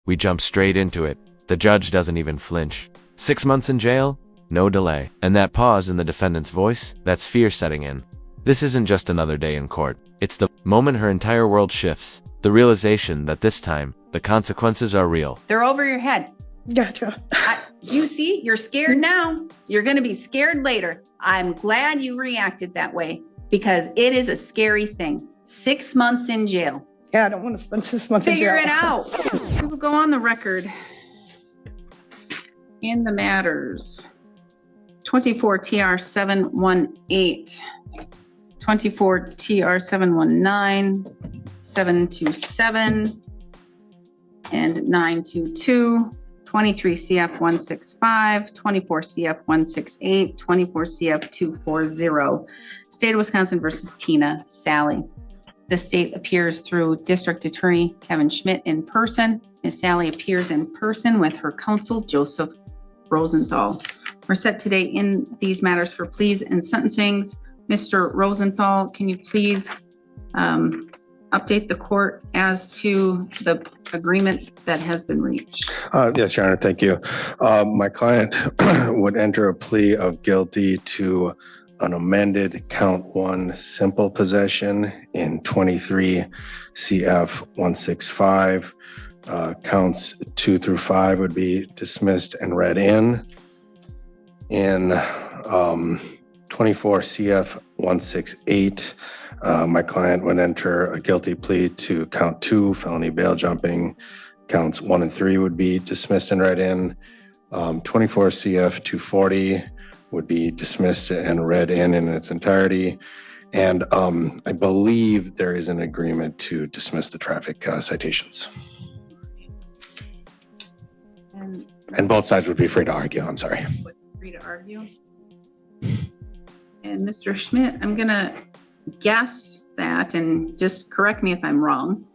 We jump straight into it. The judge doesn't even flinch. 6 months in jail? No delay. And that pause in the defendant's voice, that's fear setting in. This isn't just another day in court. It's the moment her entire world shifts. The realization that this time, the consequences are real. They're over your head. Gotcha. You see, you're scared now. You're going to be scared later. I'm glad you reacted that way because it is a scary thing. 6 months in jail. Yeah, I don't want to spend 6 months in jail. Figure it out. We will go on the record in the matters. 24 TR 718, 24 TR 719, 727, and 922. 23 CF 165, 24 CF 168, 24 CF 240. State of Wisconsin versus Tina Sally. The state appears through District Attorney Kevin Schmidt in person. Ms. Sally appears in person with her counsel, Joseph Rosenthal. We're set today in these matters for pleas and sentencings. Mr. Rosenthal, can you please update the court as to the agreement that has been reached? Yes, Your Honor, thank you. My client would enter a plea of guilty to an amended count 1 simple possession in 23 CF 165. Counts 2 through 5 would be dismissed and read in. In 24 CF 168, my client would enter a guilty plea to count 2, felony bail jumping. Counts 1 and 3 would be dismissed and read in. 24 CF 240 would be dismissed and read in its entirety. And I believe there is an agreement to dismiss the traffic citations. And both sides would be free to argue, I'm sorry. Free to argue. And Mr. Schmidt, I'm gonna guess that, and just correct me if I'm wrong,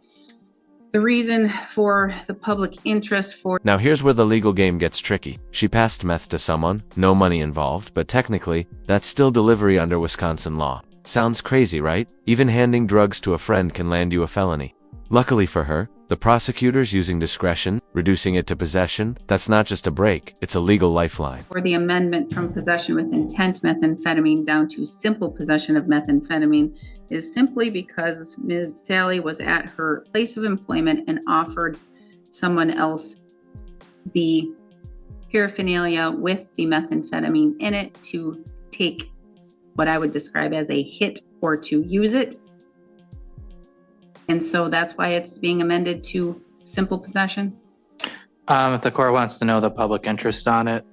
the reason for the public interest for... Now here's where the legal game gets tricky. She passed meth to someone, no money involved, but technically, that's still delivery under Wisconsin law. Sounds crazy, right? Even handing drugs to a friend can land you a felony. Luckily for her, the prosecutor's using discretion, reducing it to possession. That's not just a break, it's a legal lifeline. For the amendment from possession with intent methamphetamine down to simple possession of methamphetamine is simply because Ms. Sally was at her place of employment and offered someone else the paraphernalia with the methamphetamine in it to take what I would describe as a hit or to use it. And so that's why it's being amended to simple possession. If the court wants to know the public interest on it,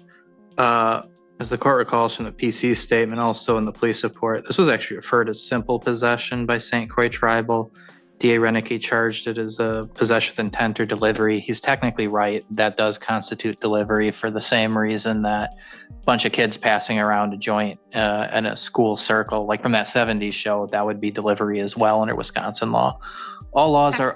as the court recalls from the PC statement, also in the police report, this was actually referred as simple possession by St. Croix Tribal. DA Renicky charged it as a possession with intent or delivery. He's technically right. That does constitute delivery for the same reason that a bunch of kids passing around a joint in a school circle, like from that 70s show, that would be delivery as well under Wisconsin law. All laws are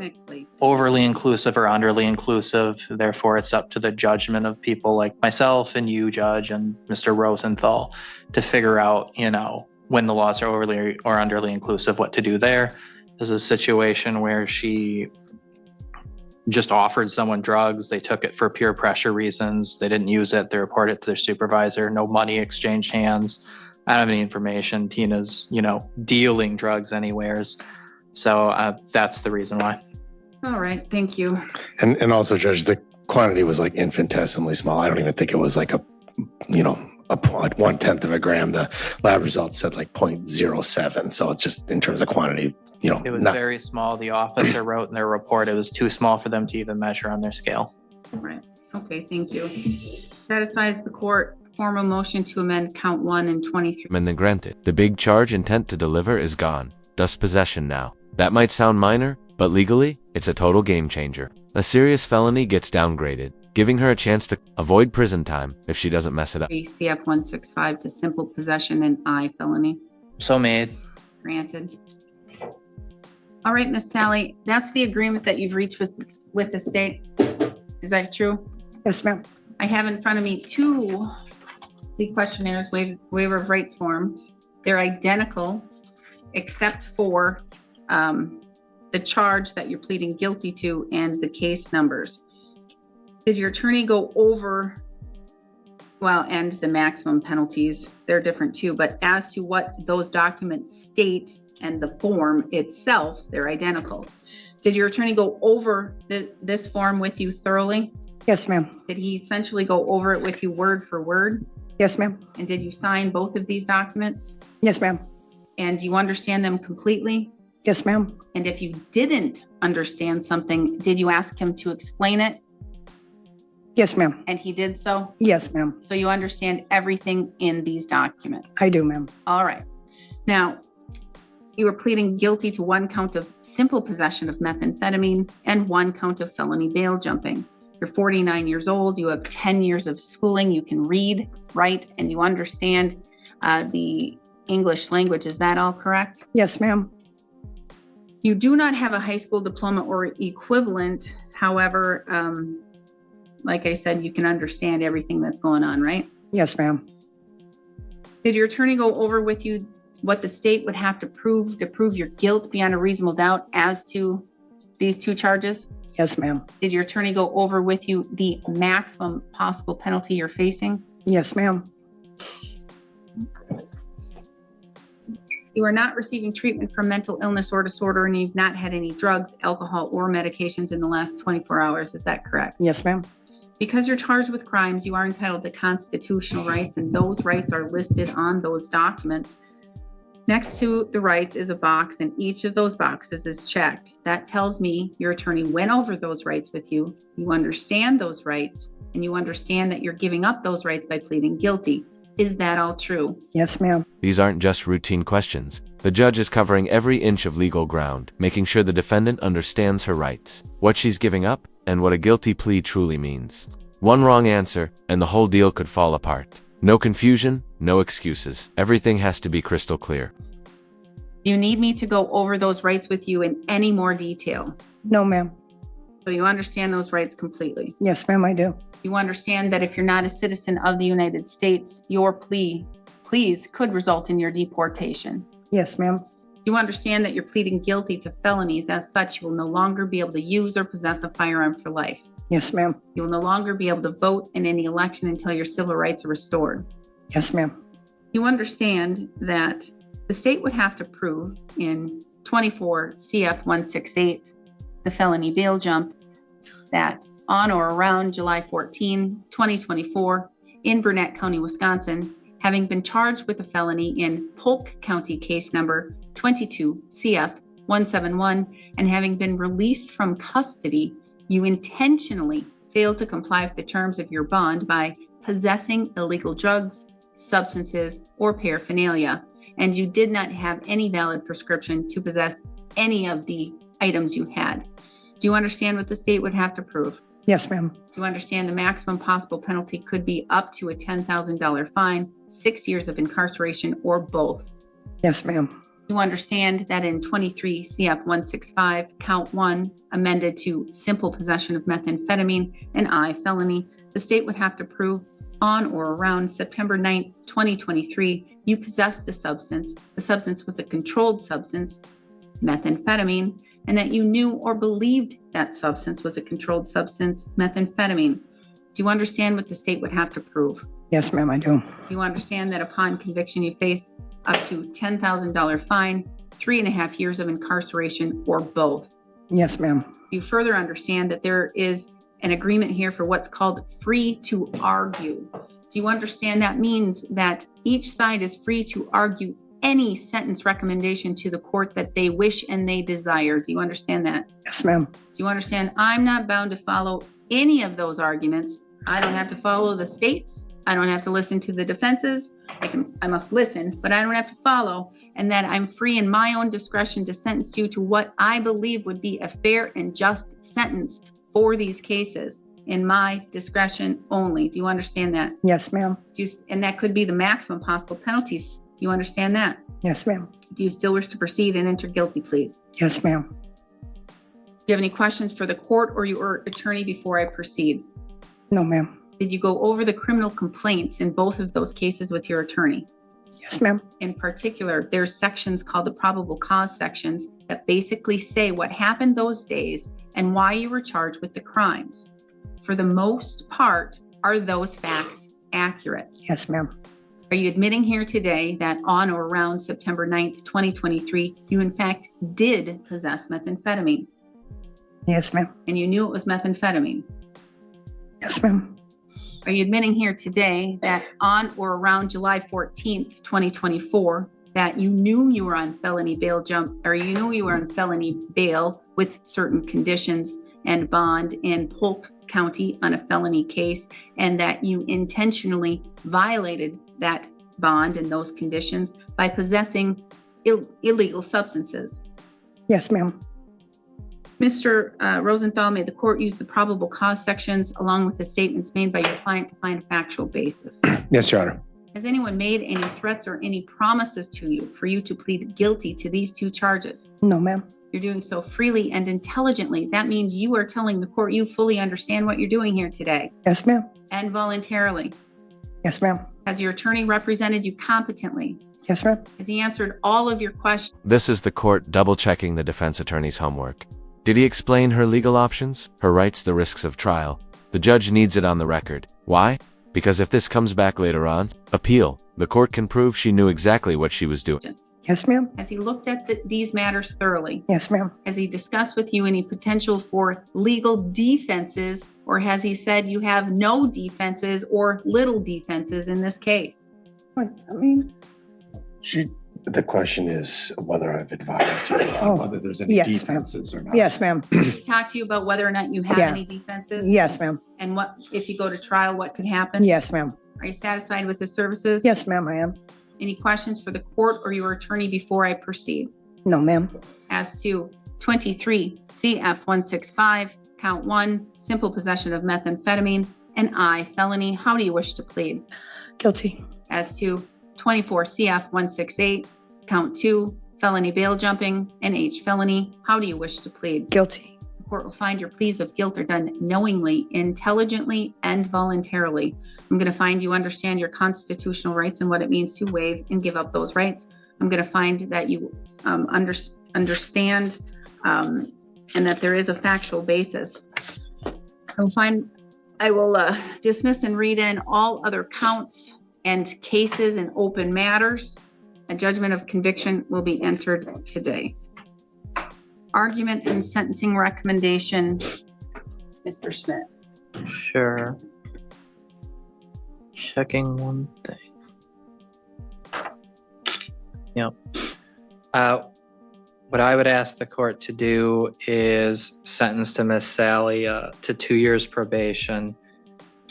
overly inclusive or underly inclusive. Therefore, it's up to the judgment of people like myself and you, Judge, and Mr. Rosenthal to figure out, when the laws are overly or underly inclusive, what to do there. There's a situation where she just offered someone drugs. They took it for peer pressure reasons. They didn't use it. They reported it to their supervisor. No money exchanged hands. I don't have any information. Tina's, dealing drugs anywheres. So that's the reason why. All right. Thank you. And also, Judge, the quantity was like infinitesimally small. I don't even think it was like like 1/10 of a gram. The lab results said like 0.07. So it's just in terms of quantity, it was very small. The officer wrote in their report it was too small for them to even measure on their scale. All right. Okay. Thank you. Satisfies the court. Formal motion to amend count 1 and 23. Amendment granted. The big charge, intent to deliver, is gone. Just possession now. That might sound minor, but legally, it's a total game changer. A serious felony gets downgraded, giving her a chance to avoid prison time if she doesn't mess it up. CF 165 to simple possession and I felony. So made. Granted. All right, Miss Sally, that's the agreement that you've reached with the state. Is that true? Yes, ma'am. I have in front of me 2 plea questionnaires, waiver of rights forms. They're identical, except for the charge that you're pleading guilty to and the case numbers. Did your attorney go over, well, and the maximum penalties, they're different too, but as to what those documents state and the form itself, they're identical. Did your attorney go over this form with you thoroughly? Yes, ma'am. Did he essentially go over it with you word for word? Yes, ma'am. And did you sign both of these documents? Yes, ma'am. And do you understand them completely? Yes, ma'am. And if you didn't understand something, did you ask him to explain it? Yes, ma'am. And he did so? Yes, ma'am. So you understand everything in these documents? I do, ma'am. All right. Now, you were pleading guilty to 1 count of simple possession of methamphetamine and 1 count of felony bail jumping. You're 49 years old. You have 10 years of schooling. You can read, write, and you understand the English language. Is that all correct? Yes, ma'am. You do not have a high school diploma or equivalent. However, like I said, you can understand everything that's going on, right? Yes, ma'am. Did your attorney go over with you what the state would have to prove your guilt beyond a reasonable doubt as to these 2 charges? Yes, ma'am. Did your attorney go over with you the maximum possible penalty you're facing? Yes, ma'am. You are not receiving treatment for mental illness or disorder, and you've not had any drugs, alcohol, or medications in the last 24 hours. Is that correct? Yes, ma'am. Because you're charged with crimes, you are entitled to constitutional rights, and those rights are listed on those documents. Next to the rights is a box, and each of those boxes is checked. That tells me your attorney went over those rights with you. You understand those rights, and you understand that you're giving up those rights by pleading guilty. Is that all true? Yes, ma'am. These aren't just routine questions. The judge is covering every inch of legal ground, making sure the defendant understands her rights, what she's giving up, and what a guilty plea truly means. One wrong answer, and the whole deal could fall apart. No confusion, no excuses. Everything has to be crystal clear. Do you need me to go over those rights with you in any more detail? No, ma'am. So you understand those rights completely? Yes, ma'am, I do. You understand that if you're not a citizen of the United States, your pleas could result in your deportation. Yes, ma'am. You understand that you're pleading guilty to felonies. As such, you will no longer be able to use or possess a firearm for life. Yes, ma'am. You will no longer be able to vote in any election until your civil rights are restored. Yes, ma'am. You understand that the state would have to prove in 24 CF 168, the felony bail jump, that on or around July 14, 2024, in Burnett County, Wisconsin, having been charged with a felony in Polk County case number 22 CF 171, and having been released from custody, you intentionally failed to comply with the terms of your bond by possessing illegal drugs, substances, or paraphernalia, and you did not have any valid prescription to possess any of the items you had. Do you understand what the state would have to prove? Yes, ma'am. Do you understand the maximum possible penalty could be up to a $10,000 fine, 6 years of incarceration, or both? Yes, ma'am. You understand that in 23 CF 165, count 1, amended to simple possession of methamphetamine, and I, felony, the state would have to prove on or around September 9th, 2023, you possessed a substance. The substance was a controlled substance, methamphetamine, and that you knew or believed that substance was a controlled substance, methamphetamine. Do you understand what the state would have to prove? Yes, ma'am, I do. Do you understand that upon conviction, you face up to $10,000 fine, 3.5 years of incarceration, or both? Yes, ma'am. You further understand that there is an agreement here for what's called free to argue. Do you understand that means that each side is free to argue any sentence recommendation to the court that they wish and they desire? Do you understand that? Yes, ma'am. Do you understand I'm not bound to follow any of those arguments? I don't have to follow the states. I don't have to listen to the defenses. I must listen, but I don't have to follow. And that I'm free in my own discretion to sentence you to what I believe would be a fair and just sentence for these cases in my discretion only. Do you understand that? Yes, ma'am. And that could be the maximum possible penalties. Do you understand that? Yes, ma'am. Do you still wish to proceed and enter guilty pleas? Yes, ma'am. Do you have any questions for the court or your attorney before I proceed? No, ma'am. Did you go over the criminal complaints in both of those cases with your attorney? Yes, ma'am. In particular, there's sections called the probable cause sections that basically say what happened those days and why you were charged with the crimes. for the most part, are those facts accurate? Yes, ma'am. Are you admitting here today that on or around September 9th, 2023, you in fact did possess methamphetamine Yes, ma'am. and you knew it was methamphetamine? Yes, ma'am. Are you admitting here today that on or around July 14th, 2024, that you knew you were on felony bail with certain conditions and bond in Polk County on a felony case, and that you intentionally violated that bond and those conditions by possessing illegal substances? Yes, ma'am. Mr. Rosenthal, may the court use the probable cause sections along with the statements made by your client to find a factual basis? Yes, Your Honor. Has anyone made any threats or any promises to you for you to plead guilty to these two charges? No, ma'am. You're doing so freely and intelligently. That means you are telling the court you fully understand what you're doing here today, Yes, ma'am. and voluntarily. Yes, ma'am. Has your attorney represented you competently? Yes, ma'am. Has he answered all of your questions? This is the court double-checking the defense attorney's homework. Did he explain her legal options, her rights, the risks of trial? The judge needs it on the record. Why? Because if this comes back later on, appeal, the court can prove she knew exactly what she was doing. Yes, ma'am. Has he looked at these matters thoroughly? Yes, ma'am. Has he discussed with you any potential for legal defenses, or has he said you have no defenses or little defenses in this case? I mean, The question is whether I've advised you Oh, whether there's any yes, ma'am. defenses or not. yes, ma'am. Talk to you about whether or not you have Yeah. any defenses? Yes, ma'am. And what, if you go to trial, what could happen? Yes, ma'am. Are you satisfied with the services? Yes, ma'am, I am. Any questions for the court or your attorney before I proceed? No, ma'am. As to 23 CF 165, count 1, simple possession of methamphetamine, and I, felony, how do you wish to plead? Guilty. As to 24 CF 168, count 2, felony bail jumping, and H, felony, how do you wish to plead? Guilty. The court will find your pleas of guilt are done knowingly, intelligently, and voluntarily. I'm going to find you understand your constitutional rights and what it means to waive and give up those rights. I'm going to find that you understand and that there is a factual basis. I will dismiss and read in all other counts and cases and open matters. A judgment of conviction will be entered today. Argument and sentencing recommendation, Mr. Schmidt. Sure. Checking one thing. Yep. What I would ask the court to do is sentence to Miss Sally to 2 years probation,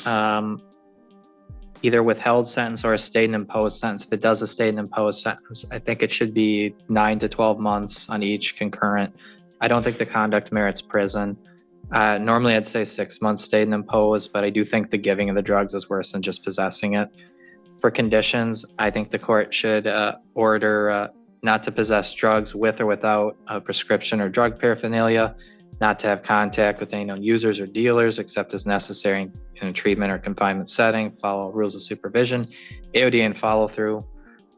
either withheld sentence or a state and imposed sentence. If it does a state and imposed sentence, I think it should be 9 to 12 months on each concurrent. I don't think the conduct merits prison. Normally I'd say 6 months state and imposed, but I do think the giving of the drugs is worse than just possessing it. For conditions, I think the court should order not to possess drugs with or without a prescription or drug paraphernalia, not to have contact with any known users or dealers except as necessary in a treatment or confinement setting, follow rules of supervision, AOD and follow through,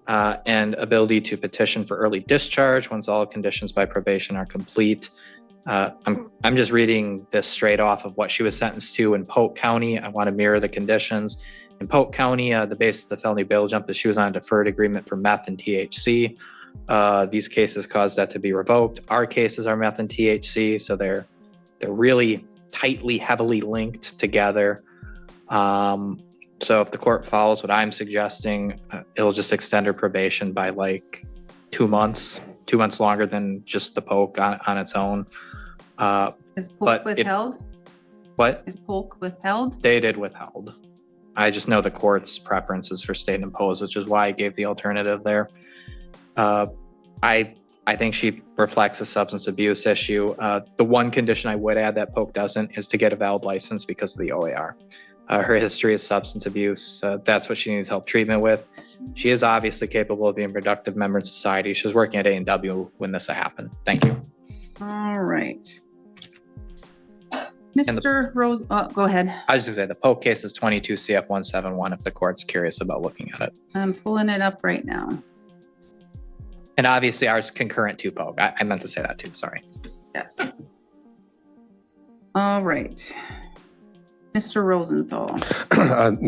and ability to petition for early discharge once all conditions by probation are complete. I'm just reading this straight off of what she was sentenced to in Polk County. I want to mirror the conditions. In Polk County, the basis of the felony bail jump is she was on a deferred agreement for meth and THC. These cases caused that to be revoked. Our cases are meth and THC, so they're really tightly, heavily linked together. So if the court follows what I'm suggesting, it'll just extend her probation by like 2 months longer than just the Polk on its own. Is Polk withheld? What? Is Polk withheld? They did withheld. I just know the court's preferences for state and imposed, which is why I gave the alternative there. I think she reflects a substance abuse issue. The one condition I would add that Polk doesn't is to get a valid license because of the OAR. Her history is substance abuse. That's what she needs help treatment with. She is obviously capable of being a productive member in society. She was working at A&W when this happened. Thank you. All right. Mr. Rose, go ahead. I was just gonna say the Polk case is 22 CF 171 if the court's curious about looking at it. I'm pulling it up right now. And obviously ours concurrent to Polk. I meant to say that too, sorry. Yes. All right. Mr. Rosenthal.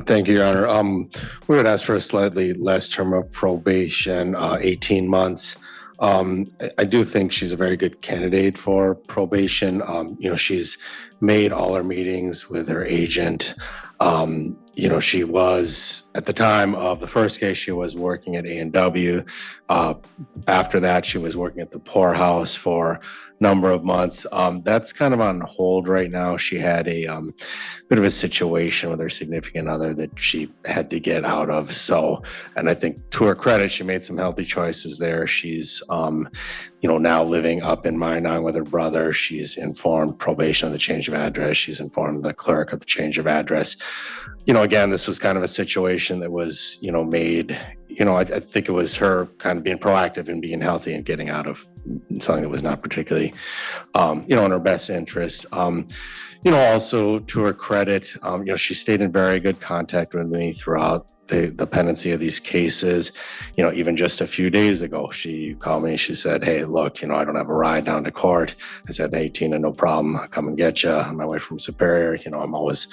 Thank you, Your Honor. We would ask for a slightly less term of probation, 18 months. I do think she's a very good candidate for probation. She's made all her meetings with her agent. She was, at the time of the first case, she was working at A&W. After that, she was working at the poorhouse for number of months. That's kind of on hold right now. She had a bit of a situation with her significant other that she had to get out of. So, and I think to her credit, she made some healthy choices there. She's, now living up in Minong with her brother. She's informed probation of the change of address. She's informed the clerk of the change of address. Again, this was kind of a situation that was, made, I think it was her kind of being proactive and being healthy and getting out of something that was not particularly, in her best interest. Also to her credit, she stayed in very good contact with me throughout the pendency of these cases. Even just a few days ago, she called me, she said, "Hey, look, I don't have a ride down to court." I said, "Hey, Tina, no problem. I'll come and get you on my way from Superior." I'm always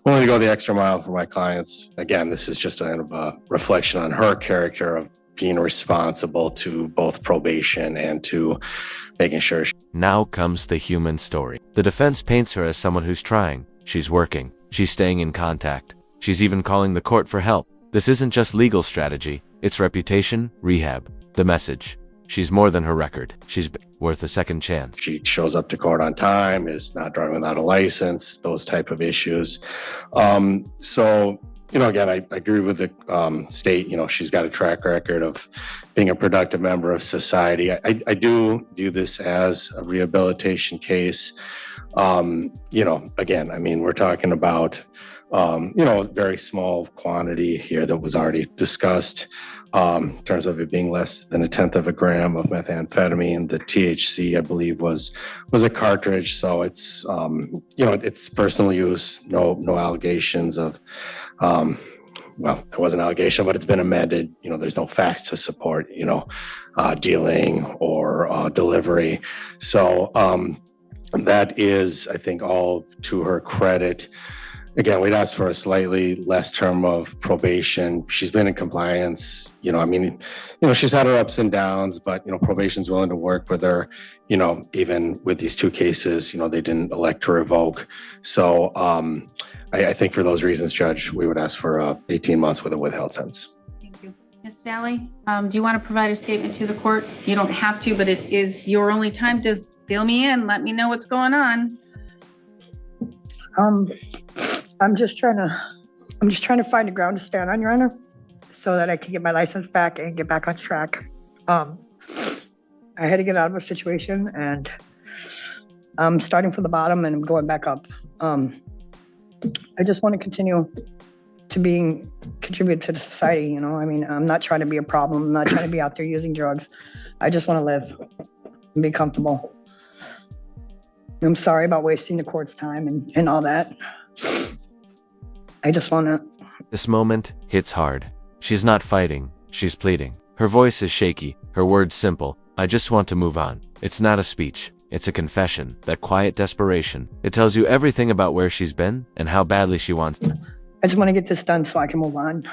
willing to go the extra mile for my clients. Again, this is just kind of a reflection on her character of being responsible to both probation and to making sure. Now comes the human story. The defense paints her as someone who's trying. She's working. She's staying in contact. She's even calling the court for help. This isn't just legal strategy. It's reputation, rehab, the message. She's more than her record. She's worth a second chance. She shows up to court on time, is not driving without a license, those type of issues. Again, I agree with the state. She's got a track record of being a productive member of society. I do view this as a rehabilitation case. Again, we're talking about, a very small quantity here that was already discussed. In terms of it being less than 1/10 of a gram of methamphetamine. The THC, I believe, was a cartridge. So it's, it's personal use, no allegations of, there was an allegation, but it's been amended. There's no facts to support, dealing or delivery. So that is, I think, all to her credit. Again, we'd ask for a slightly less term of probation. She's been in compliance. She's had her ups and downs, but, probation's willing to work with her. Even with these two cases, they didn't elect to revoke. So I think for those reasons, Judge, we would ask for 18 months with a withheld sentence. Thank you. Ms. Sally, do you want to provide a statement to the court? You don't have to, but it is your only time to fill me in. Let me know what's going on. I'm just trying to find a ground to stand on, Your Honor, so that I can get my license back and get back on track. I had to get out of a situation, and I'm starting from the bottom and I'm going back up. I just want to continue to contribute to the society. I'm not trying to be a problem. I'm not trying to be out there using drugs. I just want to live and be comfortable. I'm sorry about wasting the court's time and all that. I just want to. This moment hits hard. She's not fighting, she's pleading. Her voice is shaky, her words simple. I just want to move on. It's not a speech, it's a confession, that quiet desperation. It tells you everything about where she's been and how badly she wants. I just want to get this done so I can move on.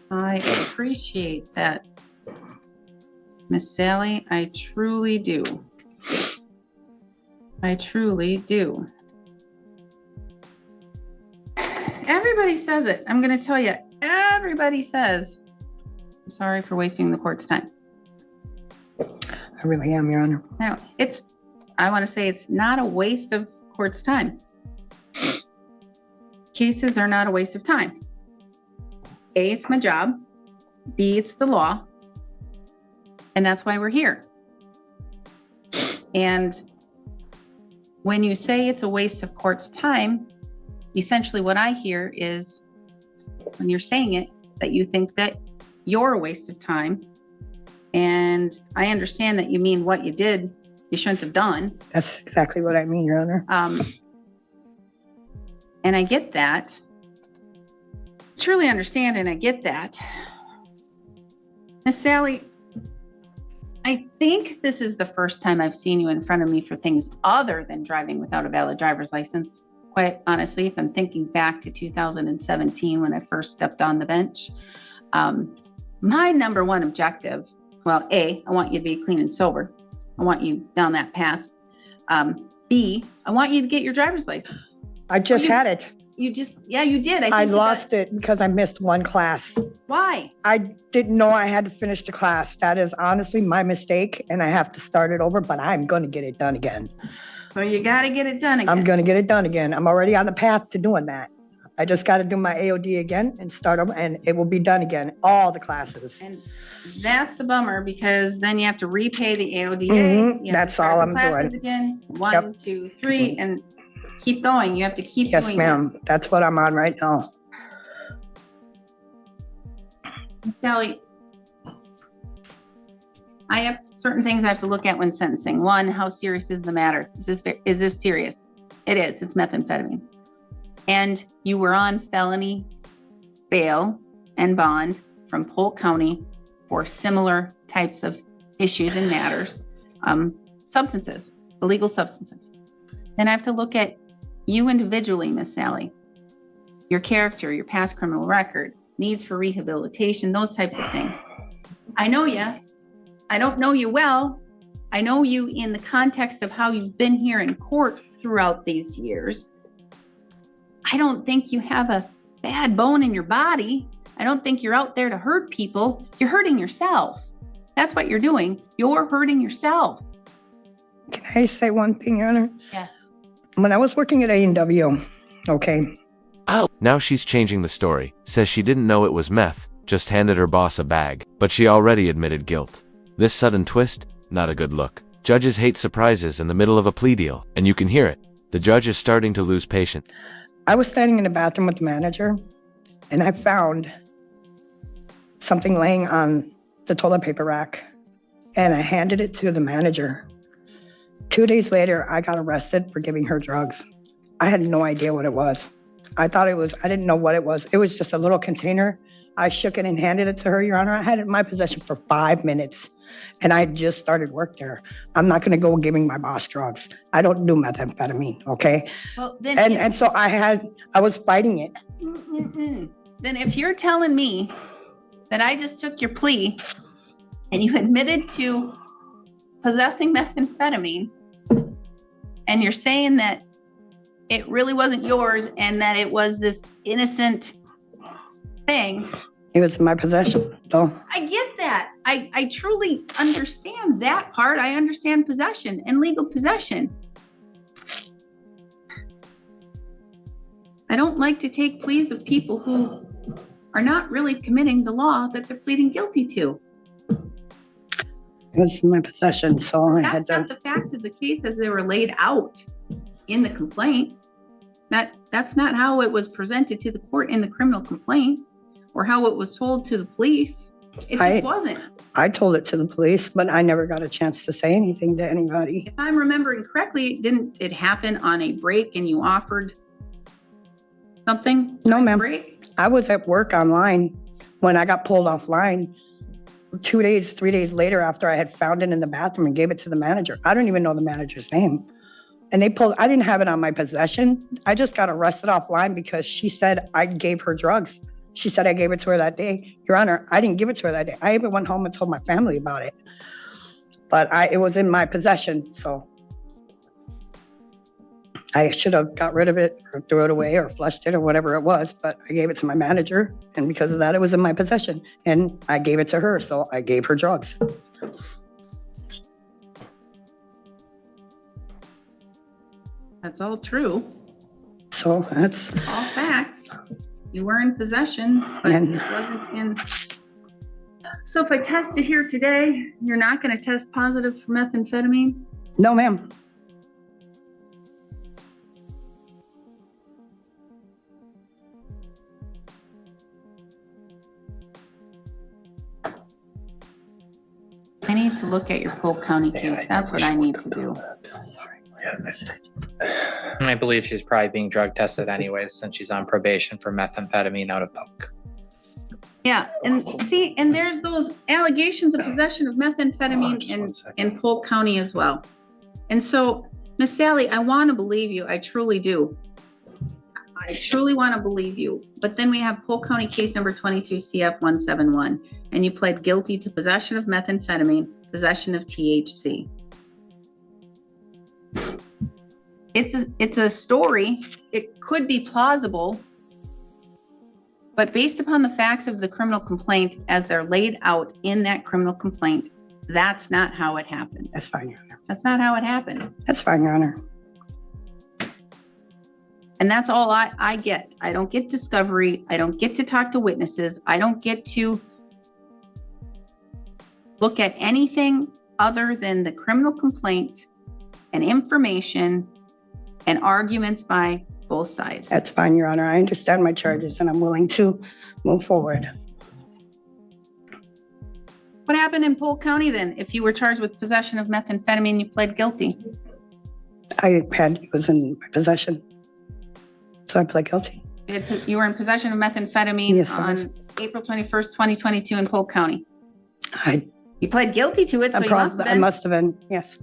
I appreciate that, Miss Sally. I truly do. I truly do. Everybody says it. I'm going to tell you, everybody says, I'm sorry for wasting the court's time. I really am, Your Honor. I want to say it's not a waste of court's time. Cases are not a waste of time. A, it's my job. B, it's the law. And that's why we're here. And when you say it's a waste of court's time, essentially what I hear is, when you're saying it, that you think that you're a waste of time. And I understand that you mean what you did, you shouldn't have done. That's exactly what I mean, Your Honor. And I get that. Truly understand, and I get that. Miss Sally, I think this is the first time I've seen you in front of me for things other than driving without a valid driver's license. quite honestly, if I'm thinking back to 2017 when I first stepped on the bench, my number one objective, well, A, I want you to be clean and sober. I want you down that path. B, I want you to get your driver's license. I just had it. You just, yeah, you did. I lost it because I missed one class. Why? I didn't know I had to finish the class. That is honestly my mistake, and I have to start it over, but I'm going to get it done again. So you got to get it done again. I'm going to get it done again. I'm already on the path to doing that. I just got to do my AOD again and start them, and it will be done again, all the classes. And that's a bummer because then you have to repay the AODA. Mhm, You have to that's start all the I'm classes doing. Again, 1, 2, 3, and keep going. You have to keep Yes, doing ma'am. That's what I'm on right now. that. Sally, I have certain things I have to look at when sentencing. One, how serious is the matter? Is this serious? It is. It's methamphetamine. And you were on felony bail and bond from Polk County for similar types of issues and matters, substances, illegal substances. Then I have to look at you individually, Miss Sally, your character, your past criminal record, needs for rehabilitation, those types of things. I know you. I don't know you well. I know you in the context of how you've been here in court throughout these years. I don't think you have a bad bone in your body. I don't think you're out there to hurt people. You're hurting yourself. That's what you're doing. You're hurting yourself. Can I say one thing, Your Honor? Yes. When I was working at A&W, okay, Oh, now she's changing the story. Says she didn't know it was meth, just handed her boss a bag, but she already admitted guilt. This sudden twist, not a good look. Judges hate surprises in the middle of a plea deal, and you can hear it. The judge is starting to lose patience. I was standing in the bathroom with the manager, and I found something laying on the toilet paper rack, and I handed it to the manager. 2 days later, I got arrested for giving her drugs. I had no idea what it was. I didn't know what it was. It was just a little container. I shook it and handed it to her, Your Honor. I had it in my possession for 5 minutes, and I just started work there. I'm not going to go giving my boss drugs. I don't do methamphetamine, okay? Well, then, And so I was fighting it. then if you're telling me that I just took your plea and you admitted to possessing methamphetamine, and you're saying that it really wasn't yours and that it was this innocent thing. It was in my possession, though. I get that. I truly understand that part. I understand possession and legal possession. I don't like to take pleas of people who are not really committing the law that they're pleading guilty to. It was in my possession, so I had That's not to. the facts of the case as they were laid out in the complaint. That's not how it was presented to the court in the criminal complaint or how it was told to the police. It just wasn't. I told it to the police, but I never got a chance to say anything to anybody. If I'm remembering correctly, didn't it happen on a break and you offered something? No, ma'am. Break? I was at work online when I got pulled offline 2 days, 3 days later after I had found it in the bathroom and gave it to the manager. I don't even know the manager's name. And I didn't have it on my possession. I just got arrested offline because she said I gave her drugs. She said I gave it to her that day. Your Honor, I didn't give it to her that day. I even went home and told my family about it. But it was in my possession, so I should have got rid of it or threw it away or flushed it or whatever it was, but I gave it to my manager, and because of that, it was in my possession. And I gave it to her, so I gave her drugs. That's all true. So that's, All facts. You were in possession, but And- it wasn't in. So if I test it here today, you're not going to test positive for methamphetamine? no, ma'am. I need to look at your Polk County case. That's what I need to do. And I believe she's probably being drug tested anyways, since she's on probation for methamphetamine out of Polk. Yeah, and see, and there's those allegations of possession of methamphetamine in Polk County as well. And so, Miss Sally, I want to believe you. I truly do. I truly want to believe you. But then we have Polk County case number 22 CF 171, and you pled guilty to possession of methamphetamine, possession of THC. It's a story. It could be plausible, but based upon the facts of the criminal complaint as they're laid out in that criminal complaint, that's not how it happened. That's fine, Your Honor. That's not how it happened. That's fine, Your Honor. And that's all I get. I don't get discovery. I don't get to talk to witnesses. I don't get to look at anything other than the criminal complaint and information and arguments by both sides. That's fine, Your Honor. I understand my charges and I'm willing to move forward. What happened in Polk County then? If you were charged with possession of methamphetamine, you pled guilty. It was in my possession. So I pled guilty. You were in possession of methamphetamine Yes, I was. on April 21st, 2022 in Polk County. I You pled guilty to it, so you must have I been must have been, yes.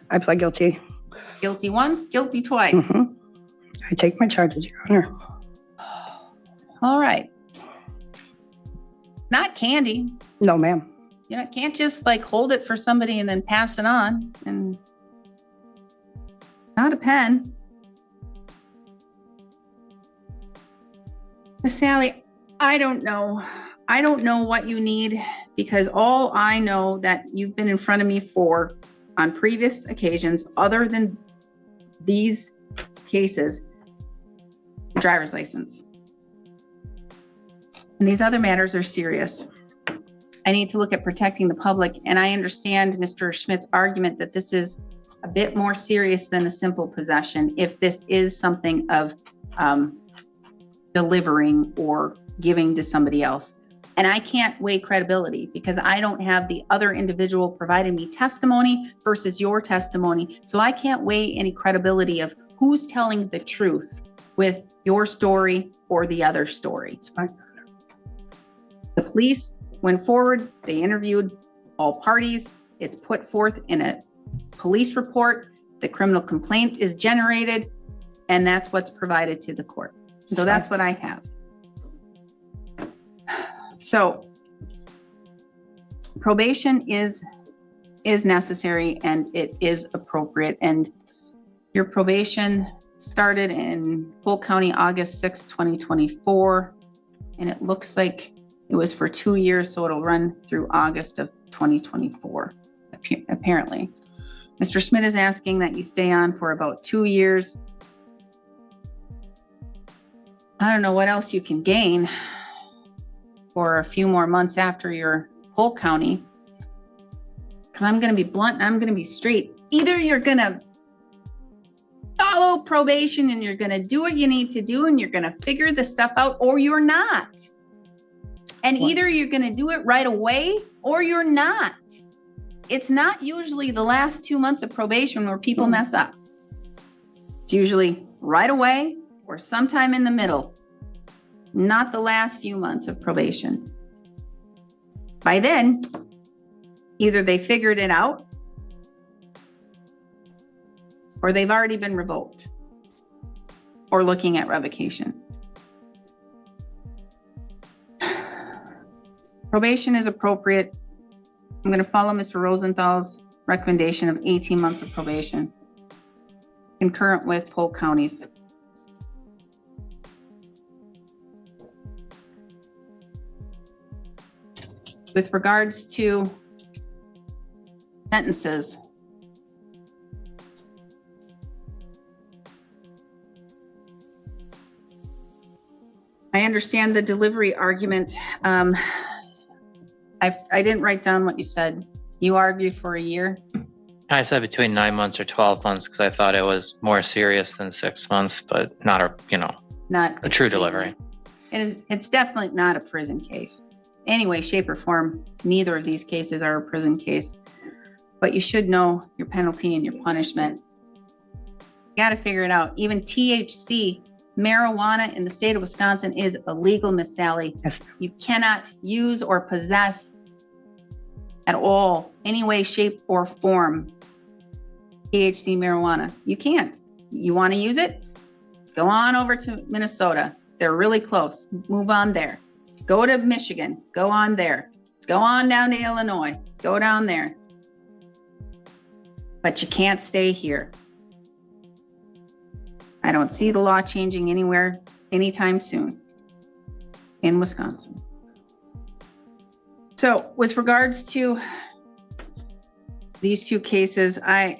I pled guilty. guilty once, guilty twice. Mhm. I take my charges, Your Honor. All right. Not candy. No, ma'am. You know, can't just like hold it for somebody and then pass it on. And not a pen. Miss Sally, I don't know. I don't know what you need, because all I know that you've been in front of me for on previous occasions, other than these cases, driver's license. And these other matters are serious. I need to look at protecting the public. And I understand Mr. Schmidt's argument that this is a bit more serious than a simple possession if this is something of delivering or giving to somebody else. And I can't weigh credibility because I don't have the other individual providing me testimony versus your testimony. So I can't weigh any credibility of who's telling the truth with your story or the other story. It's fine. The police went forward, they interviewed all parties. It's put forth in a police report. The criminal complaint is generated, and that's what's provided to the court. So that's what I have. So probation is necessary and it is appropriate. And your probation started in Polk County, August 6, 2024. And it looks like it was for 2 years, so it'll run through August of 2024, apparently. Mr. Schmidt is asking that you stay on for about 2 years. I don't know what else you can gain for a few more months after your Polk County. Because I'm going to be blunt and I'm going to be straight. Either you're going to follow probation and you're going to do what you need to do and you're going to figure the stuff out, or you're not. And either you're going to do it right away or you're not. It's not usually the last 2 months of probation where people mess up. It's usually right away or sometime in the middle, not the last few months of probation. By then, either they figured it out or they've already been revoked or looking at revocation. Probation is appropriate. I'm going to follow Mr. Rosenthal's recommendation of 18 months of probation, concurrent with Polk County's. With regards to sentences, I understand the delivery argument. I didn't write down what you said. You argued for a year. I said between 9 months or 12 months because I thought it was more serious than 6 months, but not a true delivery. It's definitely not a prison case. Any way, shape, or form, neither of these cases are a prison case. But you should know your penalty and your punishment. You got to figure it out. Even THC, marijuana in the state of Wisconsin is illegal, Miss Sally. Yes. You cannot use or possess at all, any way, shape, or form, THC marijuana. You can't. You want to use it? Go on over to Minnesota. They're really close. Move on there. Go to Michigan. Go on there. Go on down to Illinois. Go down there. But you can't stay here. I don't see the law changing anywhere anytime soon in Wisconsin. So with regards to these two cases, I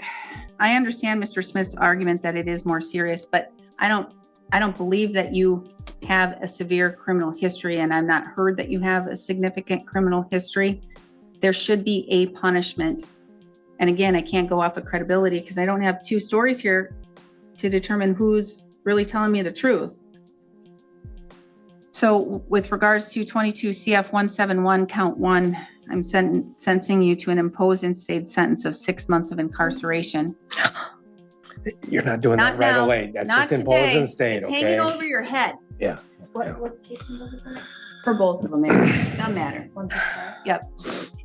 understand Mr. Smith's argument that it is more serious, but I don't believe that you have a severe criminal history, and I've not heard that you have a significant criminal history. There should be a punishment. And again, I can't go off of credibility because I don't have two stories here to determine who's really telling me the truth. So with regards to 22 CF 171 count 1, I'm sentencing you to an imposed and stayed sentence of 6 months of incarceration. You're not doing Not that right now, away. That's not just imposed today. and stayed, It's okay? hanging over your head. Yeah. What case number was that? For both of them, it doesn't matter. 165? Yep.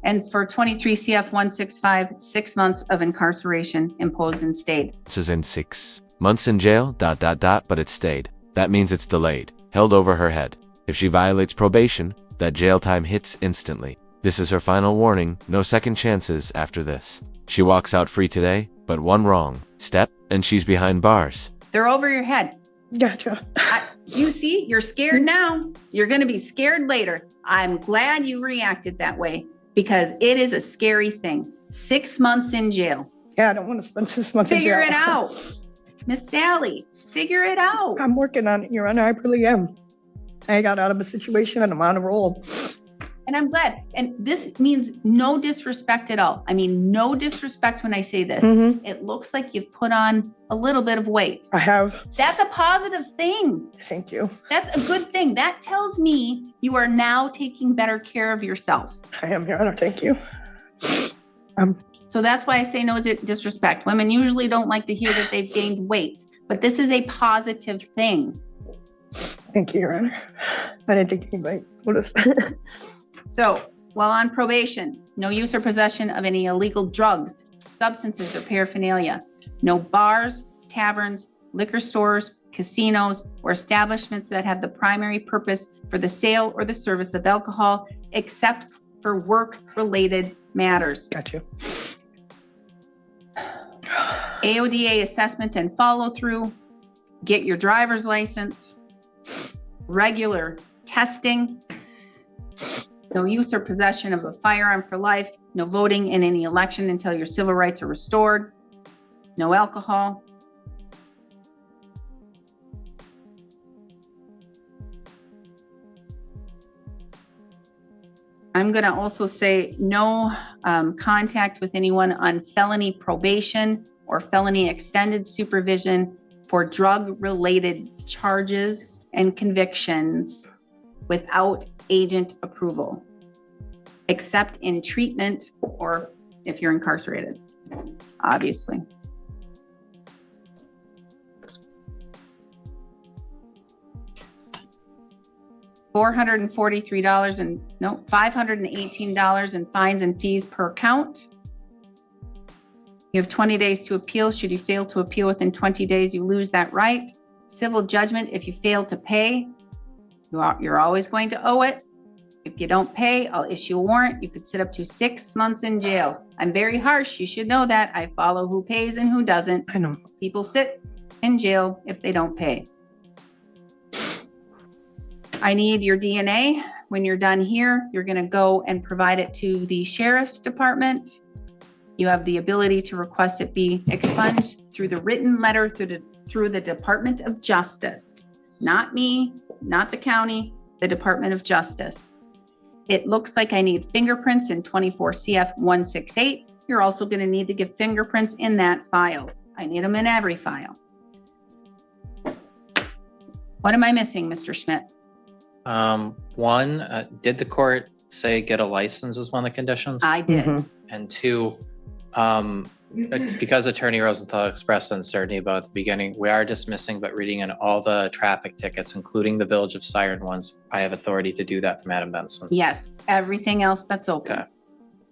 And for 23 CF 165, 6 months of incarceration imposed and stayed. This is in 6 months in jail, ... but it stayed. That means it's delayed, held over her head. If she violates probation, that jail time hits instantly. This is her final warning, no second chances after this. She walks out free today, but one wrong step, and she's behind bars. They're over your head. Gotcha. You see, you're scared now. You're going to be scared later. I'm glad you reacted that way because it is a scary thing. 6 months in jail. Yeah, I don't want to spend 6 months in jail. Figure it out. Miss Sally, figure it out. I'm working on it, Your Honor. I really am. I got out of a situation and I'm on a roll. And I'm glad. And this means no disrespect at all. I mean, no disrespect when I say this. Mhm. It looks like you've put on a little bit of weight. I have. That's a positive thing. Thank you. That's a good thing. That tells me you are now taking better care of yourself. I am, Your Honor. Thank you. So that's why I say no disrespect. Women usually don't like to hear that they've gained weight, but this is a positive thing. Thank you, Your Honor. I didn't think anybody noticed. So while on probation, no use or possession of any illegal drugs, substances, or paraphernalia. No bars, taverns, liquor stores, casinos, or establishments that have the primary purpose for the sale or the service of alcohol, except for work-related matters. Got you. AODA assessment and follow-through. Get your driver's license. Regular testing. No use or possession of a firearm for life. No voting in any election until your civil rights are restored. No alcohol. I'm going to also say no contact with anyone on felony probation or felony extended supervision for drug-related charges and convictions without agent approval, except in treatment or if you're incarcerated, obviously. $518 in fines and fees per count. You have 20 days to appeal. Should you fail to appeal within 20 days, you lose that right. Civil judgment, if you fail to pay, you're always going to owe it. If you don't pay, I'll issue a warrant. You could sit up to 6 months in jail. I'm very harsh. You should know that. I follow who pays and who doesn't. I know. People sit in jail if they don't pay. I need your DNA. When you're done here, you're going to go and provide it to the sheriff's department. You have the ability to request it be expunged through the written letter through the Department of Justice. Not me, not the county, the Department of Justice. It looks like I need fingerprints in 24 CF 168. You're also going to need to give fingerprints in that file. I need them in every file. What am I missing, Mr. Schmidt? One, did the court say get a license as one of the conditions? I did. Mhm. And two, because Attorney Rosenthal expressed uncertainty about the beginning, we are dismissing, but reading in all the traffic tickets, including the Village of Siren ones. I have authority to do that from Adam Benson. Yes, everything else that's open. Okay.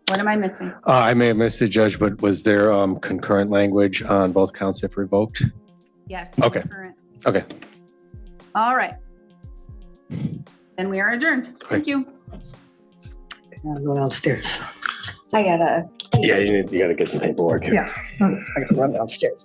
What am I missing? I may have missed it, Judge, but was there concurrent language on both counts if revoked? Yes. Okay. Current. Okay. All right. Then we are adjourned. Thank you. I'll go downstairs. I gotta. Yeah, you gotta get some paperwork here. Yeah, I gotta run downstairs.